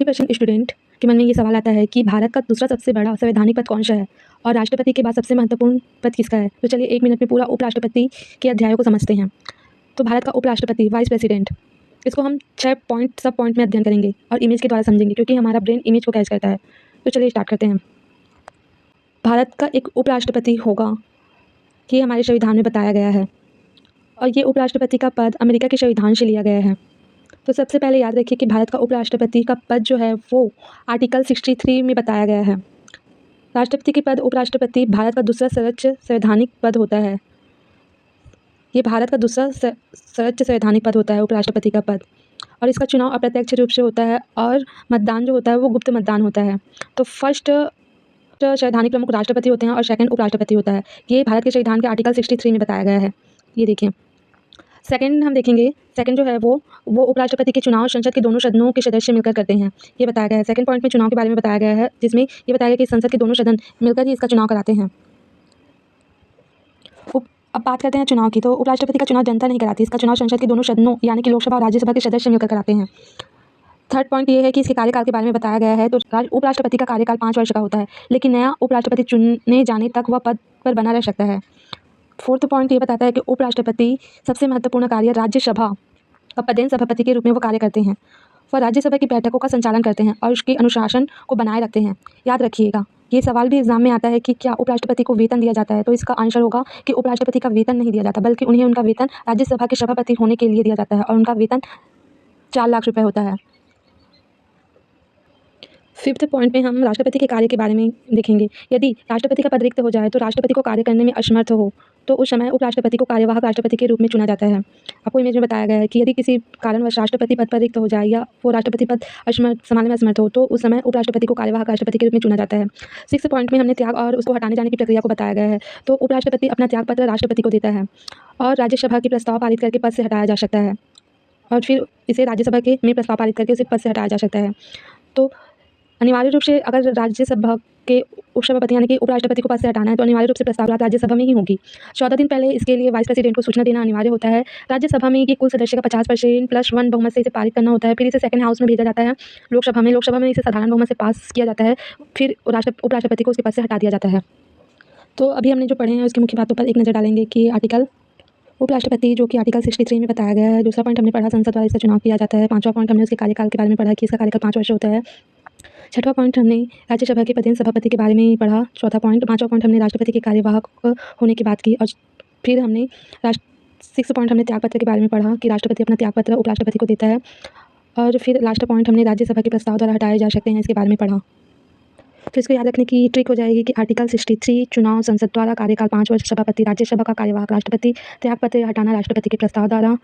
Percent student के मन में ये सवाल आता है कि भारत का दूसरा सबसे बड़ा संवैधानिक पद कौन सा है और राष्ट्रपति के बाद सबसे महत्वपूर्ण पद किसका है। तो चलिए 1 मिनट में पूरा उपराष्ट्रपति के अध्यायों को समझते हैं। तो भारत का उपराष्ट्रपति वाइस प्रेसिडेंट, इसको हम 6 पॉइंट सब पॉइंट में अध्ययन करेंगे और इमेज के द्वारा समझेंगे क्योंकि हमारा ब्रेन इमेज को कैच करता है। तो चलिए स्टार्ट करते हैं। भारत का एक उपराष्ट्रपति होगा, ये हमारे संविधान में बताया गया है और ये उपराष्ट्रपति का पद अमेरिका के संविधान से लिया गया है। तो सबसे पहले याद रखिए कि भारत का उपराष्ट्रपति का पद जो है वो आर्टिकल 63 में बताया गया है। राष्ट्रपति के पद उपराष्ट्रपति भारत का दूसरा सर्वोच्च संवैधानिक पद होता है। ये भारत का दूसरा सर्वोच्च संवैधानिक पद होता है उपराष्ट्रपति का पद, और इसका चुनाव अप्रत्यक्ष रूप से होता है और मतदान जो होता है वो गुप्त मतदान होता है। तो फर्स्ट संवैधानिक प्रमुख राष्ट्रपति होते हैं और सेकंड उपराष्ट्रपति होता है। ये भारत के संविधान के आर्टिकल 63 में बताया गया है। ये देखिए सेकंड हम देखेंगे। सेकंड जो है वो उपराष्ट्रपति के चुनाव संसद के दोनों सदनों के सदस्य मिलकर करते हैं। ये बताया गया है। सेकंड पॉइंट में चुनाव के बारे में बताया गया है, जिसमें ये बताया गया कि संसद के दोनों सदन मिलकर ही इसका चुनाव कराते हैं। अब बात करते हैं चुनाव की। तो उपराष्ट्रपति का चुनाव जनता नहीं कराती, इसका चुनाव संसद के दोनों सदनों यानी कि लोकसभा और राज्यसभा के सदस्य मिलकर कराते हैं। थर्ड पॉइंट ये है कि इसके कार्यकाल के बारे में बताया गया है। तो उपराष्ट्रपति का कार्यकाल 5 वर्ष का होता है, लेकिन नया उपराष्ट्रपति चुने जाने तक वह पद पर बना रह सकता है। फोर्थ पॉइंट ये बताता है कि उपराष्ट्रपति सबसे महत्वपूर्ण कार्य राज्यसभा का पदेन सभापति के रूप में वो कार्य करते हैं। वह राज्यसभा की बैठकों का संचालन करते हैं और उसके अनुशासन को बनाए रखते हैं। याद रखिएगा, ये सवाल भी एग्जाम में आता है कि क्या उपराष्ट्रपति को वेतन दिया जाता है। तो इसका आंसर होगा कि उपराष्ट्रपति का वेतन नहीं दिया जाता, बल्कि उन्हें उनका वेतन राज्यसभा के सभापति होने के लिए दिया जाता है और उनका वेतन 4 लाख रुपये होता है। फिफ्थ पॉइंट में हम राष्ट्रपति के कार्य के बारे में देखेंगे। यदि राष्ट्रपति का पद रिक्त हो जाए तो राष्ट्रपति को कार्य करने में असमर्थ हो तो उस समय उपराष्ट्रपति को कार्यवाहक राष्ट्रपति के रूप में चुना जाता है। आपको इमेज में बताया गया है कि यदि किसी कारणवश राष्ट्रपति पद पर रिक्त हो जाए या वो राष्ट्रपति पद संभालने में असमर्थ हो तो उस समय उपराष्ट्रपति को कार्यवाहक राष्ट्रपति के रूप में चुना जाता है। सिक्स पॉइंट में हमने त्याग और उसको हटाने जाने की प्रक्रिया को बताया गया है। तो उपराष्ट्रपति अपना त्याग पत्र राष्ट्रपति को देता है और राज्यसभा की प्रस्ताव पारित करके पद से हटाया जा सकता है और फिर इसे राज्यसभा के में प्रस्ताव पारित करके उसे पद से हटाया जा सकता है। तो अनिवार्य रूप से अगर राज्यसभा के उपसभापति यानी कि उपराष्ट्रपति को पद से हटाना है तो अनिवार्य रूप से प्रस्तावना राज्यसभा में ही होगी। 14 दिन पहले इसके लिए वाइस प्रेसिडेंट को सूचना देना अनिवार्य होता है। राज्यसभा में ये कुल सदस्य का 50% +1 बहुमत से इसे पारित करना होता है। फिर इसे सेकंड हाउस में भेजा जाता है लोकसभा में इसे साधारण बहुमत से पास किया जाता है। फिर उपराष्ट्रपति को उसके पद से हटा दिया जाता है। तो अभी हमने जो पढ़े हैं उसकी मुख्य बातों पर एक नज़र डालेंगे कि आर्टिकल उपराष्ट्रपति जो कि आर्टिकल 63 में बताया गया है। दूसरा पॉइंट हमने पढ़ा संसद द्वारा इसका चुनाव किया जाता है। पांचवा पॉइंट हमने उसके कार्यकाल के बारे में पढ़ा कि इसका कार्यकाल 5 वर्ष होता है। छठवां पॉइंट हमने राज्यसभा के पदेन सभापति के बारे में पढ़ा। चौथा पॉइंट पांचवा पॉइंट हमने राष्ट्रपति के कार्यवाहक होने की बात की और फिर हमने सिक्स पॉइंट हमने त्यागपत्र के बारे में पढ़ा कि राष्ट्रपति अपना त्यागपत्र उपराष्ट्रपति को देता है और फिर लास्ट पॉइंट हमने राज्यसभा के प्रस्ताव द्वारा हटाए जा सकते हैं इसके बारे में पढ़ा। तो इसको याद रखने की ट्रिक हो जाएगी कि आर्टिकल 63 चुनाव संसद द्वारा कार्यकाल 5 वर्ष सभापति राज्यसभा का कार्यवाहक राष्ट्रपति त्यागपत्र हटाना राष्ट्रपति के प्रस्ताव द्वारा